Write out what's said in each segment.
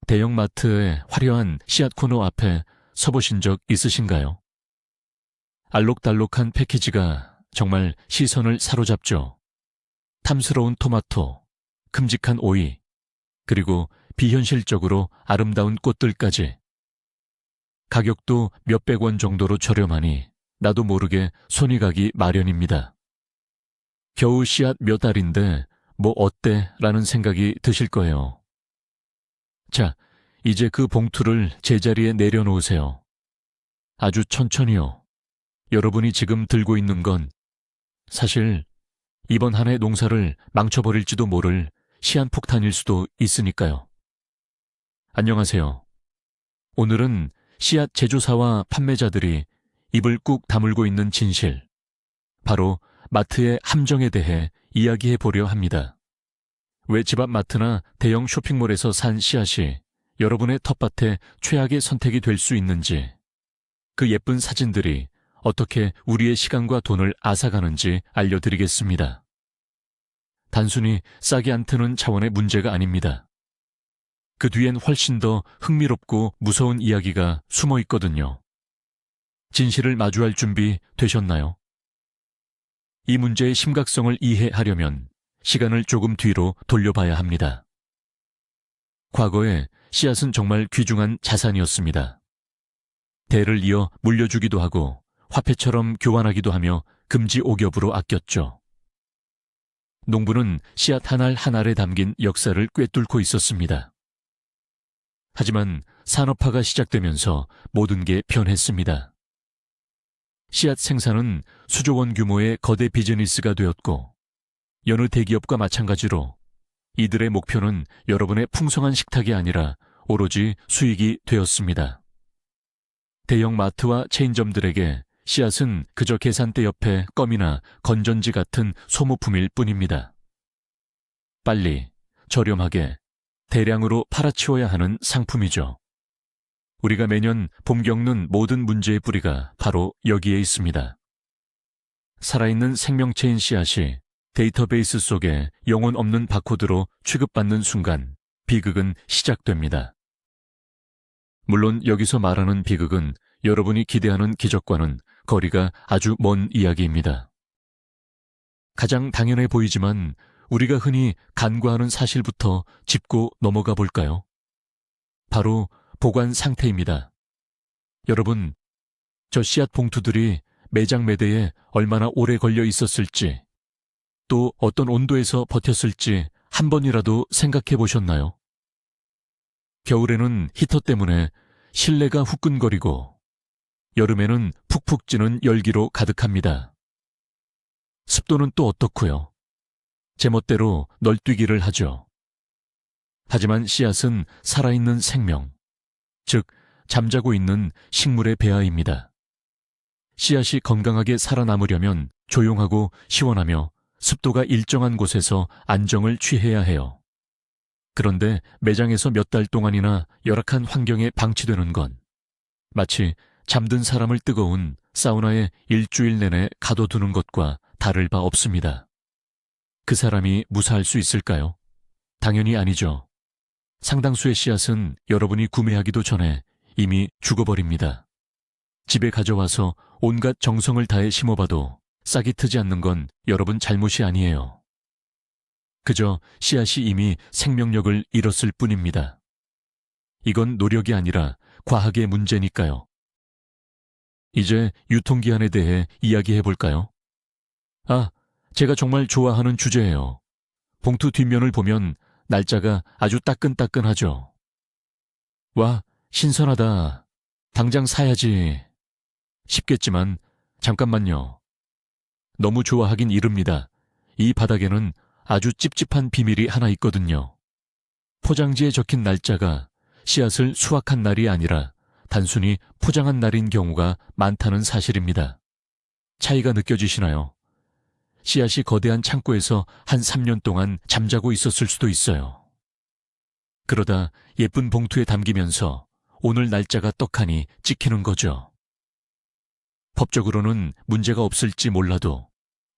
대형마트의 화려한 씨앗 코너 앞에 서보신 적 있으신가요? 알록달록한 패키지가 정말 시선을 사로잡죠. 탐스러운 토마토, 큼직한 오이, 그리고 비현실적으로 아름다운 꽃들까지. 가격도 몇백 원 정도로 저렴하니 나도 모르게 손이 가기 마련입니다. 겨우 씨앗 몇 알인데 뭐 어때? 라는 생각이 드실 거예요. 자, 이제 그 봉투를 제자리에 내려놓으세요. 아주 천천히요. 여러분이 지금 들고 있는 건 사실 이번 한 해 농사를 망쳐버릴지도 모를 시한폭탄일 수도 있으니까요. 안녕하세요. 오늘은 씨앗 제조사와 판매자들이 입을 꾹 다물고 있는 진실, 바로 마트의 함정에 대해 이야기해 보려 합니다. 왜 집 앞 마트나 대형 쇼핑몰에서 산 씨앗이 여러분의 텃밭에 최악의 선택이 될 수 있는지, 그 예쁜 사진들이 어떻게 우리의 시간과 돈을 앗아가는지 알려드리겠습니다. 단순히 싸게 안 트는 차원의 문제가 아닙니다. 그 뒤엔 훨씬 더 흥미롭고 무서운 이야기가 숨어 있거든요. 진실을 마주할 준비 되셨나요? 이 문제의 심각성을 이해하려면 시간을 조금 뒤로 돌려봐야 합니다. 과거에 씨앗은 정말 귀중한 자산이었습니다. 대를 이어 물려주기도 하고 화폐처럼 교환하기도 하며 금지옥엽으로 아꼈죠. 농부는 씨앗 한 알 한 알에 담긴 역사를 꿰뚫고 있었습니다. 하지만 산업화가 시작되면서 모든 게 변했습니다. 씨앗 생산은 수조 원 규모의 거대 비즈니스가 되었고, 여느 대기업과 마찬가지로 이들의 목표는 여러분의 풍성한 식탁이 아니라 오로지 수익이 되었습니다. 대형 마트와 체인점들에게 씨앗은 그저 계산대 옆에 껌이나 건전지 같은 소모품일 뿐입니다. 빨리, 저렴하게, 대량으로 팔아치워야 하는 상품이죠. 우리가 매년 봄 겪는 모든 문제의 뿌리가 바로 여기에 있습니다. 살아있는 생명체인 씨앗이 데이터베이스 속에 영혼 없는 바코드로 취급받는 순간 비극은 시작됩니다. 물론 여기서 말하는 비극은 여러분이 기대하는 기적과는 거리가 아주 먼 이야기입니다. 가장 당연해 보이지만 우리가 흔히 간과하는 사실부터 짚고 넘어가 볼까요? 바로 보관 상태입니다. 여러분, 저 씨앗 봉투들이 매장 매대에 얼마나 오래 걸려 있었을지, 또 어떤 온도에서 버텼을지 한 번이라도 생각해 보셨나요? 겨울에는 히터 때문에 실내가 후끈거리고 여름에는 푹푹 찌는 열기로 가득합니다. 습도는 또 어떻고요? 제멋대로 널뛰기를 하죠. 하지만 씨앗은 살아있는 생명, 즉 잠자고 있는 식물의 배아입니다. 씨앗이 건강하게 살아남으려면 조용하고 시원하며 습도가 일정한 곳에서 안정을 취해야 해요. 그런데 매장에서 몇 달 동안이나 열악한 환경에 방치되는 건 마치 잠든 사람을 뜨거운 사우나에 일주일 내내 가둬두는 것과 다를 바 없습니다. 그 사람이 무사할 수 있을까요? 당연히 아니죠. 상당수의 씨앗은 여러분이 구매하기도 전에 이미 죽어버립니다. 집에 가져와서 온갖 정성을 다해 심어봐도 싹이 트지 않는 건 여러분 잘못이 아니에요. 그저 씨앗이 이미 생명력을 잃었을 뿐입니다. 이건 노력이 아니라 과학의 문제니까요. 이제 유통기한에 대해 이야기해 볼까요? 제가 정말 좋아하는 주제예요. 봉투 뒷면을 보면 날짜가 아주 따끈따끈하죠. 와, 신선하다. 당장 사야지. 싶겠지만 잠깐만요. 너무 좋아하긴 이릅니다. 이 바닥에는 아주 찝찝한 비밀이 하나 있거든요. 포장지에 적힌 날짜가 씨앗을 수확한 날이 아니라 단순히 포장한 날인 경우가 많다는 사실입니다. 차이가 느껴지시나요? 씨앗이 거대한 창고에서 한 3년 동안 잠자고 있었을 수도 있어요. 그러다 예쁜 봉투에 담기면서 오늘 날짜가 떡하니 찍히는 거죠. 법적으로는 문제가 없을지 몰라도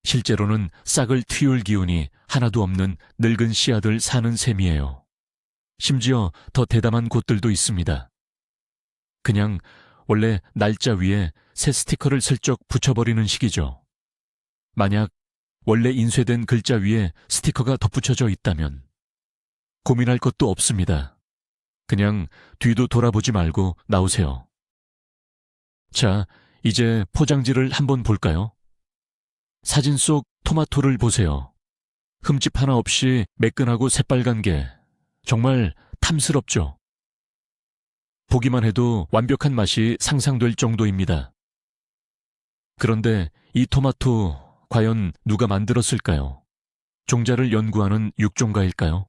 실제로는 싹을 틔울 기운이 하나도 없는 늙은 씨앗을 사는 셈이에요. 심지어 더 대담한 곳들도 있습니다. 그냥 원래 날짜 위에 새 스티커를 슬쩍 붙여버리는 식이죠. 만약 원래 인쇄된 글자 위에 스티커가 덧붙여져 있다면 고민할 것도 없습니다. 그냥 뒤도 돌아보지 말고 나오세요. 자, 이제 포장지를 한번 볼까요? 사진 속 토마토를 보세요. 흠집 하나 없이 매끈하고 새빨간 게 정말 탐스럽죠? 보기만 해도 완벽한 맛이 상상될 정도입니다. 그런데 이 토마토 과연 누가 만들었을까요? 종자를 연구하는 육종가일까요?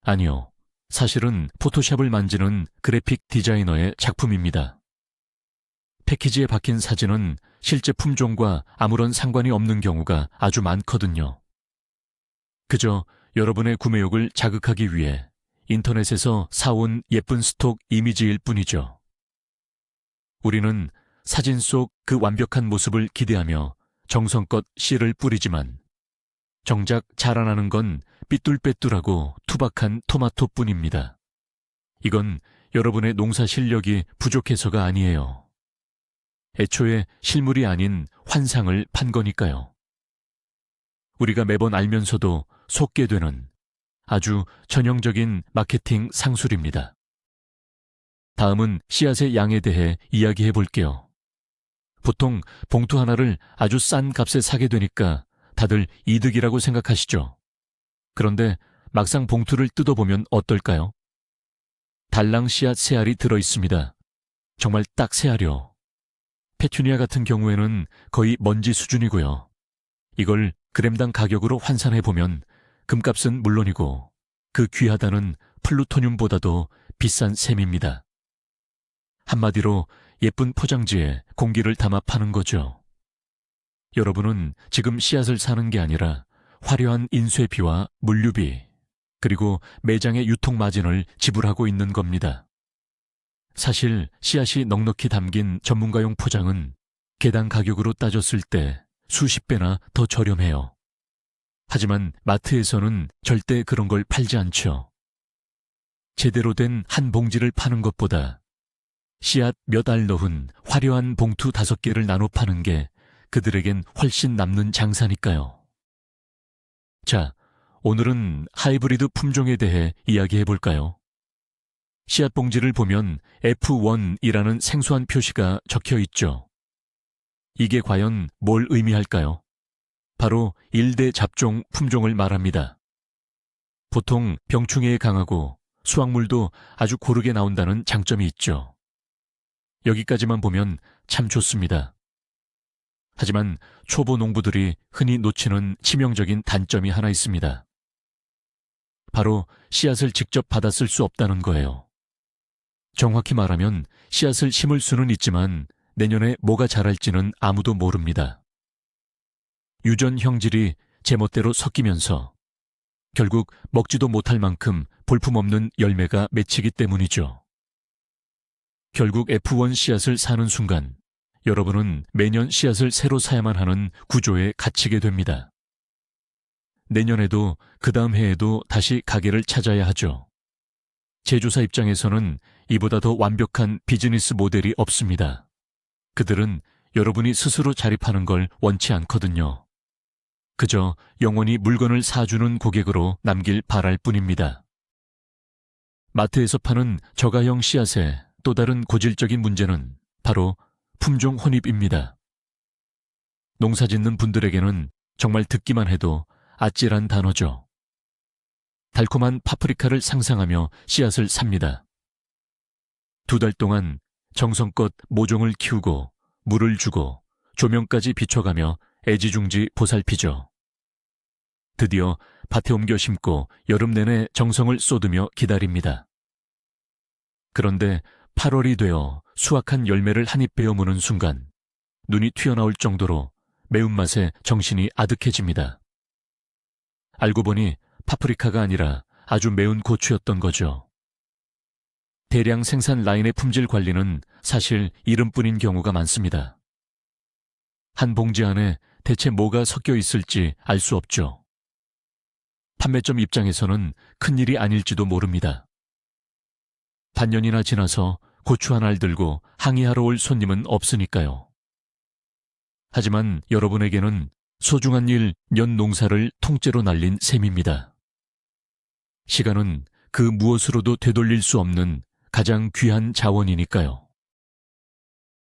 아니요. 사실은 포토샵을 만지는 그래픽 디자이너의 작품입니다. 패키지에 박힌 사진은 실제 품종과 아무런 상관이 없는 경우가 아주 많거든요. 그저 여러분의 구매욕을 자극하기 위해 인터넷에서 사온 예쁜 스톡 이미지일 뿐이죠. 우리는 사진 속 그 완벽한 모습을 기대하며 정성껏 씨를 뿌리지만 정작 자라나는 건 삐뚤빼뚤하고 투박한 토마토뿐입니다. 이건 여러분의 농사 실력이 부족해서가 아니에요. 애초에 실물이 아닌 환상을 판 거니까요. 우리가 매번 알면서도 속게 되는 아주 전형적인 마케팅 상술입니다. 다음은 씨앗의 양에 대해 이야기해 볼게요. 보통 봉투 하나를 아주 싼 값에 사게 되니까 다들 이득이라고 생각하시죠. 그런데 막상 봉투를 뜯어보면 어떨까요? 달랑 씨앗 3알이 들어있습니다. 정말 딱 3알이요. 페튜니아 같은 경우에는 거의 먼지 수준이고요. 이걸 그램당 가격으로 환산해보면 금값은 물론이고 그 귀하다는 플루토늄보다도 비싼 셈입니다. 한마디로 예쁜 포장지에 공기를 담아 파는 거죠. 여러분은 지금 씨앗을 사는 게 아니라 화려한 인쇄비와 물류비, 그리고 매장의 유통 마진을 지불하고 있는 겁니다. 사실 씨앗이 넉넉히 담긴 전문가용 포장은 개당 가격으로 따졌을 때 수십 배나 더 저렴해요. 하지만 마트에서는 절대 그런 걸 팔지 않죠. 제대로 된 한 봉지를 파는 것보다 씨앗 몇 알 넣은 화려한 봉투 5개를 나눠 파는 게 그들에겐 훨씬 남는 장사니까요. 자, 오늘은 하이브리드 품종에 대해 이야기해 볼까요? 씨앗 봉지를 보면 F1이라는 생소한 표시가 적혀 있죠. 이게 과연 뭘 의미할까요? 바로 1대 잡종 품종을 말합니다. 보통 병충해에 강하고 수확물도 아주 고르게 나온다는 장점이 있죠. 여기까지만 보면 참 좋습니다. 하지만 초보 농부들이 흔히 놓치는 치명적인 단점이 하나 있습니다. 바로 씨앗을 직접 받아 쓸 수 없다는 거예요. 정확히 말하면 씨앗을 심을 수는 있지만 내년에 뭐가 자랄지는 아무도 모릅니다. 유전 형질이 제멋대로 섞이면서 결국 먹지도 못할 만큼 볼품없는 열매가 맺히기 때문이죠. 결국 F1 씨앗을 사는 순간 여러분은 매년 씨앗을 새로 사야만 하는 구조에 갇히게 됩니다. 내년에도 그 다음 해에도 다시 가게를 찾아야 하죠. 제조사 입장에서는 이보다 더 완벽한 비즈니스 모델이 없습니다. 그들은 여러분이 스스로 자립하는 걸 원치 않거든요. 그저 영원히 물건을 사주는 고객으로 남길 바랄 뿐입니다. 마트에서 파는 저가형 씨앗의 또 다른 고질적인 문제는 바로 품종 혼입입니다. 농사 짓는 분들에게는 정말 듣기만 해도 아찔한 단어죠. 달콤한 파프리카를 상상하며 씨앗을 삽니다. 2달 동안 정성껏 모종을 키우고 물을 주고 조명까지 비춰가며 애지중지 보살피죠. 드디어 밭에 옮겨 심고 여름 내내 정성을 쏟으며 기다립니다. 그런데 8월이 되어 수확한 열매를 한입 베어 무는 순간 눈이 튀어나올 정도로 매운맛에 정신이 아득해집니다. 알고 보니 파프리카가 아니라 아주 매운 고추였던 거죠. 대량 생산 라인의 품질 관리는 사실 이름뿐인 경우가 많습니다. 한 봉지 안에 대체 뭐가 섞여 있을지 알 수 없죠. 판매점 입장에서는 큰일이 아닐지도 모릅니다. 반년이나 지나서 고추 한 알 들고 항의하러 올 손님은 없으니까요. 하지만 여러분에게는 소중한 일, 년 농사를 통째로 날린 셈입니다. 시간은 그 무엇으로도 되돌릴 수 없는 가장 귀한 자원이니까요.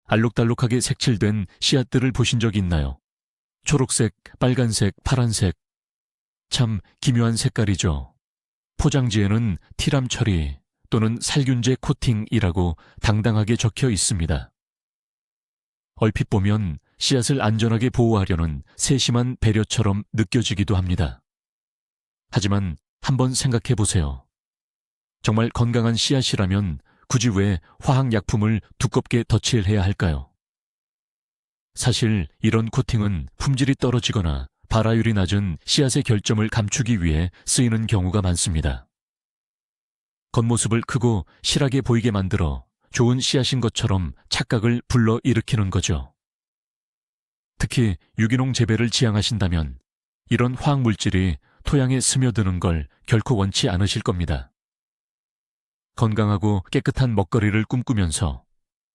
알록달록하게 색칠된 씨앗들을 보신 적 있나요? 초록색, 빨간색, 파란색. 참 기묘한 색깔이죠. 포장지에는 티람 처리 또는 살균제 코팅이라고 당당하게 적혀 있습니다. 얼핏 보면 씨앗을 안전하게 보호하려는 세심한 배려처럼 느껴지기도 합니다. 하지만 한번 생각해 보세요. 정말 건강한 씨앗이라면 굳이 왜 화학약품을 두껍게 덧칠해야 할까요? 사실 이런 코팅은 품질이 떨어지거나 발화율이 낮은 씨앗의 결점을 감추기 위해 쓰이는 경우가 많습니다. 겉모습을 크고 실하게 보이게 만들어 좋은 씨앗인 것처럼 착각을 불러일으키는 거죠. 특히 유기농 재배를 지향하신다면 이런 화학물질이 토양에 스며드는 걸 결코 원치 않으실 겁니다. 건강하고 깨끗한 먹거리를 꿈꾸면서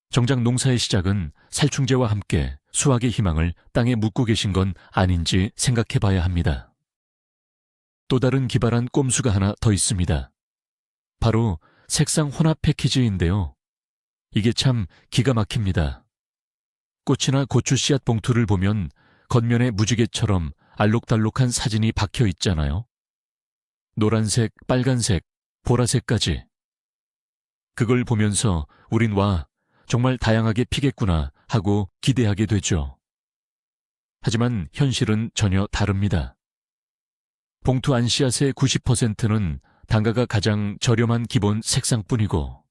정작 농사의 시작은 살충제와 함께 수확의 희망을 땅에 묻고 계신 건 아닌지 생각해 봐야 합니다. 또 다른 기발한 꼼수가 하나 더 있습니다. 바로 색상 혼합 패키지인데요. 이게 참 기가 막힙니다. 꽃이나 고추 씨앗 봉투를 보면 겉면에 무지개처럼 알록달록한 사진이 박혀 있잖아요. 노란색, 빨간색, 보라색까지. 그걸 보면서 우린 와, 정말 다양하게 피겠구나 하고 기대하게 되죠. 하지만 현실은 전혀 다릅니다. 봉투 안 씨앗의 90%는 단가가 가장 저렴한 기본 색상뿐이고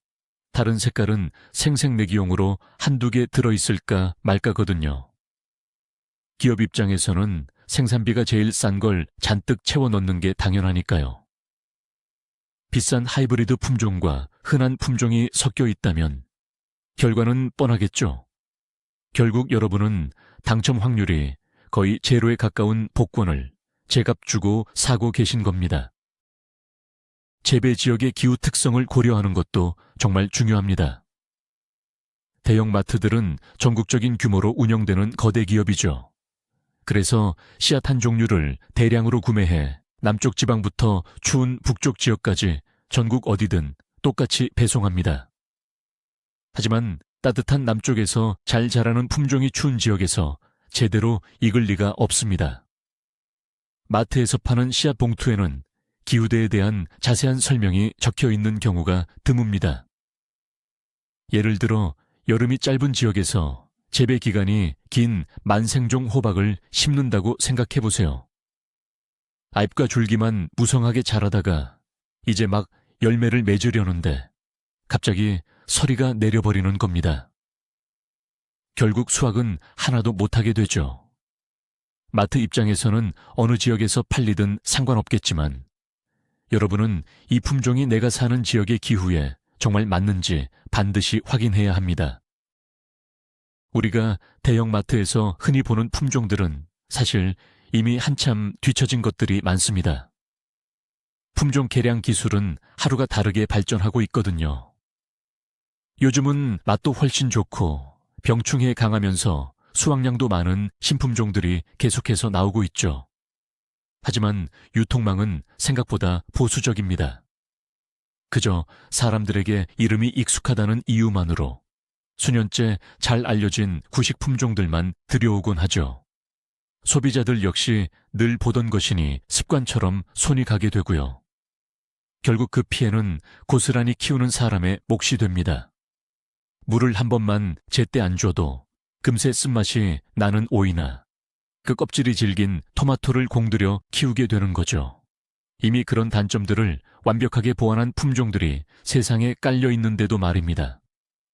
다른 색깔은 생색내기용으로 한두 개 들어있을까 말까거든요. 기업 입장에서는 생산비가 제일 싼 걸 잔뜩 채워 넣는 게 당연하니까요. 비싼 하이브리드 품종과 흔한 품종이 섞여 있다면 결과는 뻔하겠죠. 결국 여러분은 당첨 확률이 거의 제로에 가까운 복권을 제값 주고 사고 계신 겁니다. 재배 지역의 기후 특성을 고려하는 것도 정말 중요합니다. 대형 마트들은 전국적인 규모로 운영되는 거대 기업이죠. 그래서 씨앗 한 종류를 대량으로 구매해 남쪽 지방부터 추운 북쪽 지역까지 전국 어디든 똑같이 배송합니다. 하지만 따뜻한 남쪽에서 잘 자라는 품종이 추운 지역에서 제대로 익을 리가 없습니다. 마트에서 파는 씨앗 봉투에는 기후대에 대한 자세한 설명이 적혀 있는 경우가 드뭅니다. 예를 들어 여름이 짧은 지역에서 재배 기간이 긴 만생종 호박을 심는다고 생각해 보세요. 잎과 줄기만 무성하게 자라다가 이제 막 열매를 맺으려는데 갑자기 서리가 내려버리는 겁니다. 결국 수확은 하나도 못하게 되죠. 마트 입장에서는 어느 지역에서 팔리든 상관없겠지만 여러분은 이 품종이 내가 사는 지역의 기후에 정말 맞는지 반드시 확인해야 합니다. 우리가 대형마트에서 흔히 보는 품종들은 사실 이미 한참 뒤처진 것들이 많습니다. 품종 개량 기술은 하루가 다르게 발전하고 있거든요. 요즘은 맛도 훨씬 좋고 병충해에 강하면서 수확량도 많은 신품종들이 계속해서 나오고 있죠. 하지만 유통망은 생각보다 보수적입니다. 그저 사람들에게 이름이 익숙하다는 이유만으로 수년째 잘 알려진 구식 품종들만 들여오곤 하죠. 소비자들 역시 늘 보던 것이니 습관처럼 손이 가게 되고요. 결국 그 피해는 고스란히 키우는 사람의 몫이 됩니다. 물을 한 번만 제때 안 줘도 금세 쓴맛이 나는 오이나 그 껍질이 질긴 토마토를 공들여 키우게 되는 거죠. 이미 그런 단점들을 완벽하게 보완한 품종들이 세상에 깔려 있는데도 말입니다.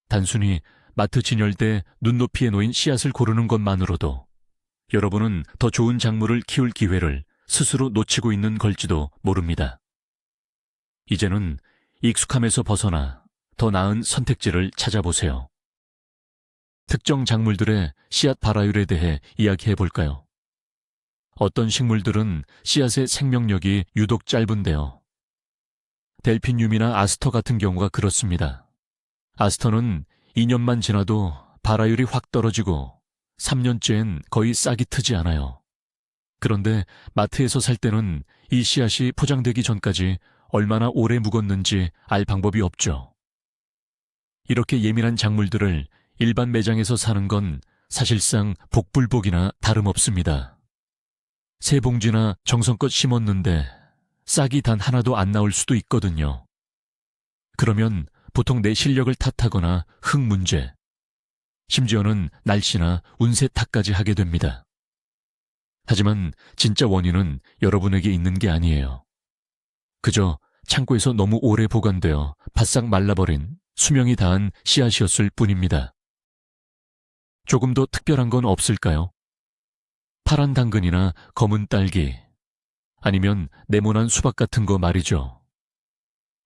단순히 마트 진열대 눈높이에 놓인 씨앗을 고르는 것만으로도 여러분은 더 좋은 작물을 키울 기회를 스스로 놓치고 있는 걸지도 모릅니다. 이제는 익숙함에서 벗어나 더 나은 선택지를 찾아보세요. 특정 작물들의 씨앗 발화율에 대해 이야기해 볼까요? 어떤 식물들은 씨앗의 생명력이 유독 짧은데요. 델피늄이나 아스터 같은 경우가 그렇습니다. 아스터는 2년만 지나도 발화율이 확 떨어지고 3년째엔 거의 싹이 트지 않아요. 그런데 마트에서 살 때는 이 씨앗이 포장되기 전까지 얼마나 오래 묵었는지 알 방법이 없죠. 이렇게 예민한 작물들을 일반 매장에서 사는 건 사실상 복불복이나 다름없습니다. 새 봉지나 정성껏 심었는데 싹이 단 하나도 안 나올 수도 있거든요. 그러면 보통 내 실력을 탓하거나 흙 문제, 심지어는 날씨나 운세 탓까지 하게 됩니다. 하지만 진짜 원인은 여러분에게 있는 게 아니에요. 그저 창고에서 너무 오래 보관되어 바싹 말라버린 수명이 다한 씨앗이었을 뿐입니다. 조금 더 특별한 건 없을까요? 파란 당근이나 검은 딸기, 아니면 네모난 수박 같은 거 말이죠.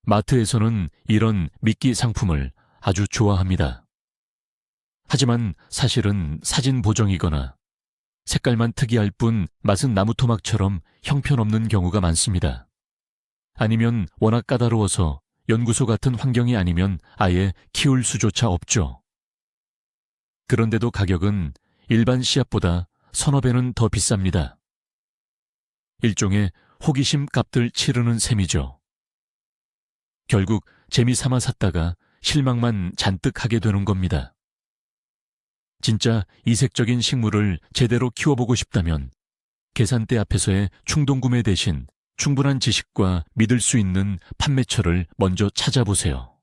마트에서는 이런 미끼 상품을 아주 좋아합니다. 하지만 사실은 사진 보정이거나 색깔만 특이할 뿐 맛은 나무토막처럼 형편없는 경우가 많습니다. 아니면 워낙 까다로워서 연구소 같은 환경이 아니면 아예 키울 수조차 없죠. 그런데도 가격은 일반 씨앗보다 서너 배는 더 비쌉니다. 일종의 호기심 값들 치르는 셈이죠. 결국 재미삼아 샀다가 실망만 잔뜩 하게 되는 겁니다. 진짜 이색적인 식물을 제대로 키워보고 싶다면 계산대 앞에서의 충동구매 대신 충분한 지식과 믿을 수 있는 판매처를 먼저 찾아보세요.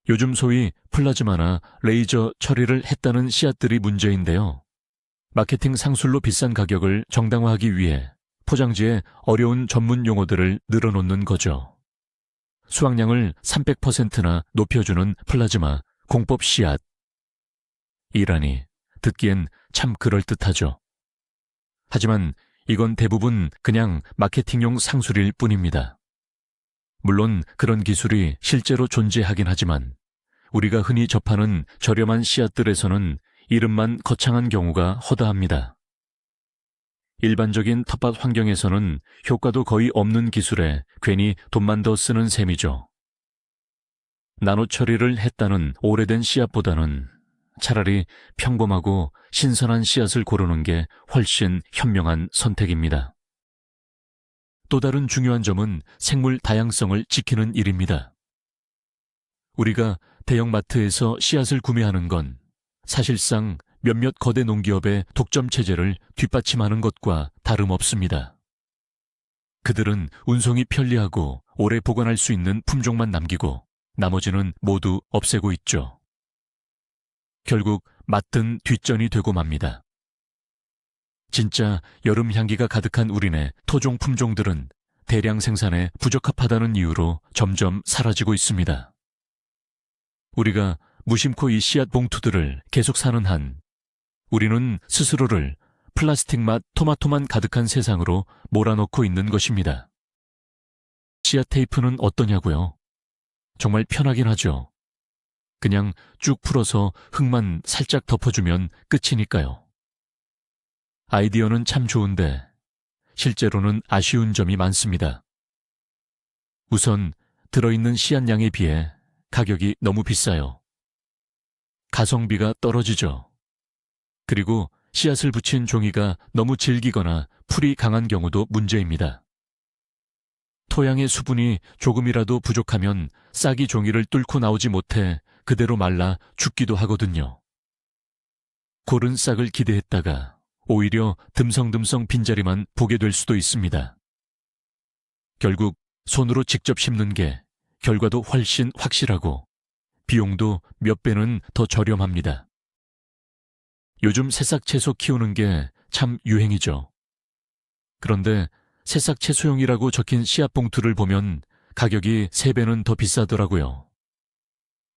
요즘 소위 플라즈마나 레이저 처리를 했다는 씨앗들이 문제인데요. 마케팅 상술로 비싼 가격을 정당화하기 위해 포장지에 어려운 전문 용어들을 늘어놓는 거죠. 수확량을 300%나 높여주는 플라즈마, 공법 씨앗. 이라니 듣기엔 참 그럴듯하죠. 하지만 이건 대부분 그냥 마케팅용 상술일 뿐입니다. 물론 그런 기술이 실제로 존재하긴 하지만 우리가 흔히 접하는 저렴한 씨앗들에서는 이름만 거창한 경우가 허다합니다. 일반적인 텃밭 환경에서는 효과도 거의 없는 기술에 괜히 돈만 더 쓰는 셈이죠. 나노 처리를 했다는 오래된 씨앗보다는 차라리 평범하고 신선한 씨앗을 고르는 게 훨씬 현명한 선택입니다. 또 다른 중요한 점은 생물 다양성을 지키는 일입니다. 우리가 대형마트에서 씨앗을 구매하는 건 사실상 몇몇 거대 농기업의 독점 체제를 뒷받침하는 것과 다름없습니다. 그들은 운송이 편리하고 오래 보관할 수 있는 품종만 남기고 나머지는 모두 없애고 있죠. 결국 맞든 뒷전이 되고 맙니다. 진짜 여름 향기가 가득한 우리네 토종 품종들은 대량 생산에 부적합하다는 이유로 점점 사라지고 있습니다. 우리가 무심코 이 씨앗 봉투들을 계속 사는 한 우리는 스스로를 플라스틱 맛 토마토만 가득한 세상으로 몰아넣고 있는 것입니다. 씨앗 테이프는 어떠냐고요? 정말 편하긴 하죠. 그냥 쭉 풀어서 흙만 살짝 덮어주면 끝이니까요. 아이디어는 참 좋은데 실제로는 아쉬운 점이 많습니다. 우선 들어있는 씨앗량에 비해 가격이 너무 비싸요. 가성비가 떨어지죠. 그리고 씨앗을 붙인 종이가 너무 질기거나 풀이 강한 경우도 문제입니다. 토양의 수분이 조금이라도 부족하면 싹이 종이를 뚫고 나오지 못해 그대로 말라 죽기도 하거든요. 고른 싹을 기대했다가 오히려 듬성듬성 빈자리만 보게 될 수도 있습니다. 결국 손으로 직접 심는 게 결과도 훨씬 확실하고 비용도 몇 배는 더 저렴합니다. 요즘 새싹 채소 키우는 게 참 유행이죠. 그런데 새싹 채소용이라고 적힌 씨앗 봉투를 보면 가격이 3배는 더 비싸더라고요.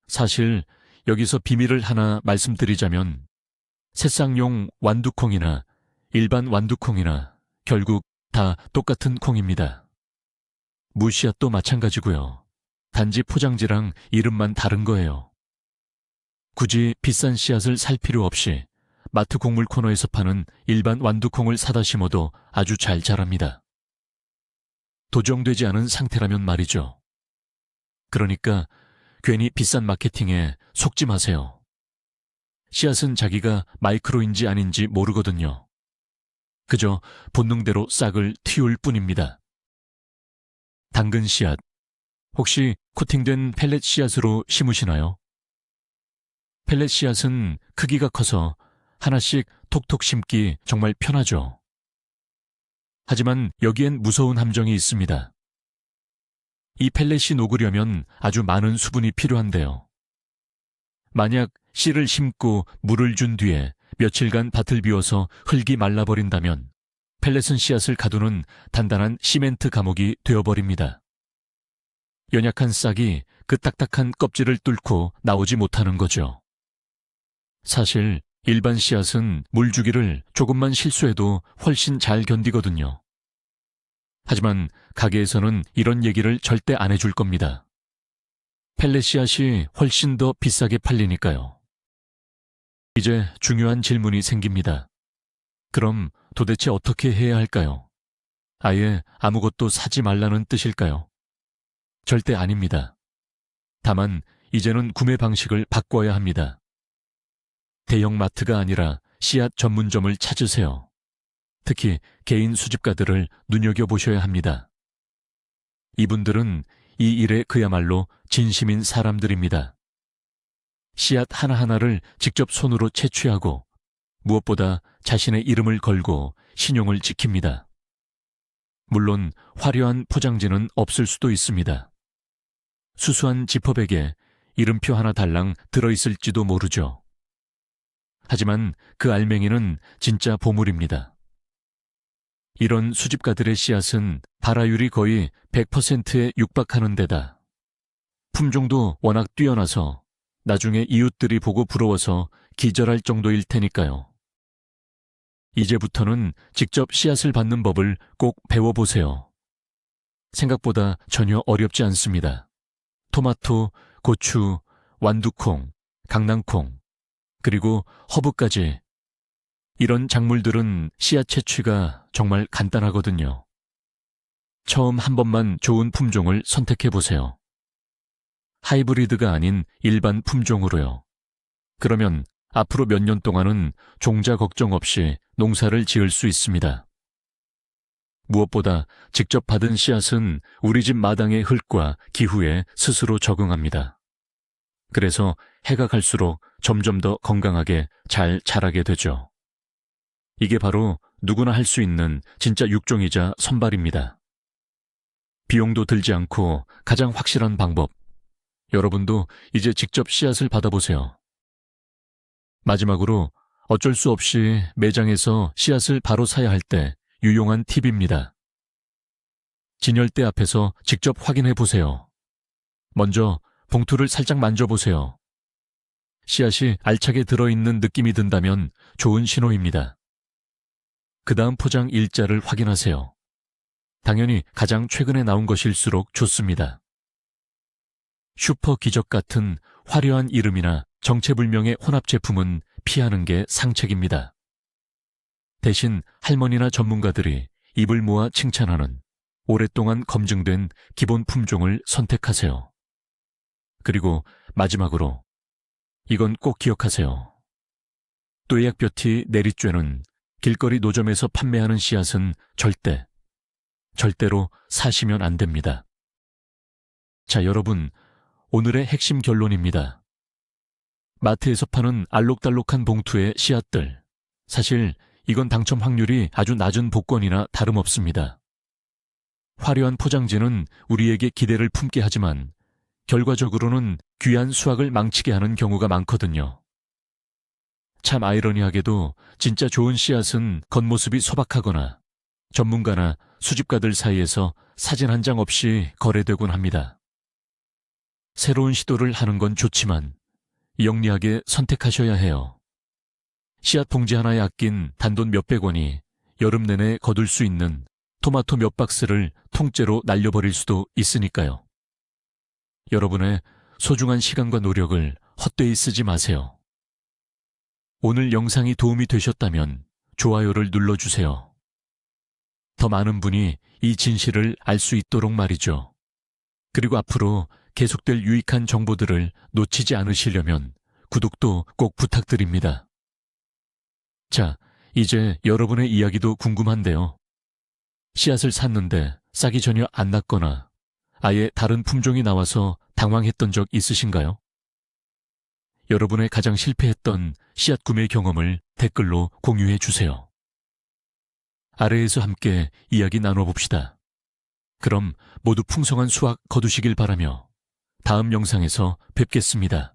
사실 여기서 비밀을 하나 말씀드리자면 새싹용 완두콩이나 일반 완두콩이나 결국 다 똑같은 콩입니다. 무씨앗도 마찬가지고요. 단지 포장지랑 이름만 다른 거예요. 굳이 비싼 씨앗을 살 필요 없이 마트 곡물 코너에서 파는 일반 완두콩을 사다 심어도 아주 잘 자랍니다. 도정되지 않은 상태라면 말이죠. 그러니까 괜히 비싼 마케팅에 속지 마세요. 씨앗은 자기가 마이크로인지 아닌지 모르거든요. 그저 본능대로 싹을 틔울 뿐입니다. 당근 씨앗, 혹시 코팅된 펠렛 씨앗으로 심으시나요? 펠렛 씨앗은 크기가 커서 하나씩 톡톡 심기 정말 편하죠. 하지만 여기엔 무서운 함정이 있습니다. 이 펠렛이 녹으려면 아주 많은 수분이 필요한데요. 만약 씨를 심고 물을 준 뒤에 며칠간 밭을 비워서 흙이 말라버린다면 펠렛은 씨앗을 가두는 단단한 시멘트 감옥이 되어버립니다. 연약한 싹이 그 딱딱한 껍질을 뚫고 나오지 못하는 거죠. 사실 일반 씨앗은 물 주기를 조금만 실수해도 훨씬 잘 견디거든요. 하지만 가게에서는 이런 얘기를 절대 안 해줄 겁니다. 펠렛 씨앗이 훨씬 더 비싸게 팔리니까요. 이제 중요한 질문이 생깁니다. 그럼 도대체 어떻게 해야 할까요? 아예 아무것도 사지 말라는 뜻일까요? 절대 아닙니다. 다만 이제는 구매 방식을 바꿔야 합니다. 대형 마트가 아니라 씨앗 전문점을 찾으세요. 특히 개인 수집가들을 눈여겨보셔야 합니다. 이분들은 이 일에 그야말로 진심인 사람들입니다. 씨앗 하나하나를 직접 손으로 채취하고 무엇보다 자신의 이름을 걸고 신용을 지킵니다. 물론 화려한 포장지는 없을 수도 있습니다. 수수한 지퍼백에 이름표 하나 달랑 들어있을지도 모르죠. 하지만 그 알맹이는 진짜 보물입니다. 이런 수집가들의 씨앗은 발화율이 거의 100%에 육박하는 데다 품종도 워낙 뛰어나서 나중에 이웃들이 보고 부러워서 기절할 정도일 테니까요. 이제부터는 직접 씨앗을 받는 법을 꼭 배워보세요. 생각보다 전혀 어렵지 않습니다. 토마토, 고추, 완두콩, 강낭콩, 그리고 허브까지 이런 작물들은 씨앗 채취가 정말 간단하거든요. 처음 한 번만 좋은 품종을 선택해보세요. 하이브리드가 아닌 일반 품종으로요. 그러면 앞으로 몇 년 동안은 종자 걱정 없이 농사를 지을 수 있습니다. 무엇보다 직접 받은 씨앗은 우리 집 마당의 흙과 기후에 스스로 적응합니다. 그래서 해가 갈수록 점점 더 건강하게 잘 자라게 되죠. 이게 바로 누구나 할 수 있는 진짜 육종이자 선발입니다. 비용도 들지 않고 가장 확실한 방법. 여러분도 이제 직접 씨앗을 받아보세요. 마지막으로 어쩔 수 없이 매장에서 씨앗을 바로 사야 할 때 유용한 팁입니다. 진열대 앞에서 직접 확인해 보세요. 먼저 봉투를 살짝 만져보세요. 씨앗이 알차게 들어있는 느낌이 든다면 좋은 신호입니다. 그 다음 포장 일자를 확인하세요. 당연히 가장 최근에 나온 것일수록 좋습니다. 슈퍼 기적 같은 화려한 이름이나 정체불명의 혼합 제품은 피하는 게 상책입니다. 대신 할머니나 전문가들이 입을 모아 칭찬하는 오랫동안 검증된 기본 품종을 선택하세요. 그리고 마지막으로 이건 꼭 기억하세요. 뙤약볕이 내리쬐는 길거리 노점에서 판매하는 씨앗은 절대로 사시면 안 됩니다. 자, 여러분, 오늘의 핵심 결론입니다. 마트에서 파는 알록달록한 봉투의 씨앗들, 사실 이건 당첨 확률이 아주 낮은 복권이나 다름없습니다. 화려한 포장지는 우리에게 기대를 품게 하지만 결과적으로는 귀한 수확을 망치게 하는 경우가 많거든요. 참 아이러니하게도 진짜 좋은 씨앗은 겉모습이 소박하거나 전문가나 수집가들 사이에서 사진 한 장 없이 거래되곤 합니다. 새로운 시도를 하는 건 좋지만 영리하게 선택하셔야 해요. 씨앗 봉지 하나에 아낀 단돈 몇백 원이 여름 내내 거둘 수 있는 토마토 몇 박스를 통째로 날려버릴 수도 있으니까요. 여러분의 소중한 시간과 노력을 헛되이 쓰지 마세요. 오늘 영상이 도움이 되셨다면 좋아요를 눌러주세요. 더 많은 분이 이 진실을 알 수 있도록 말이죠. 그리고 앞으로 계속될 유익한 정보들을 놓치지 않으시려면 구독도 꼭 부탁드립니다. 자, 이제 여러분의 이야기도 궁금한데요. 씨앗을 샀는데 싹이 전혀 안 났거나 아예 다른 품종이 나와서 당황했던 적 있으신가요? 여러분의 가장 실패했던 씨앗 구매 경험을 댓글로 공유해 주세요. 아래에서 함께 이야기 나눠봅시다. 그럼 모두 풍성한 수확 거두시길 바라며 다음 영상에서 뵙겠습니다.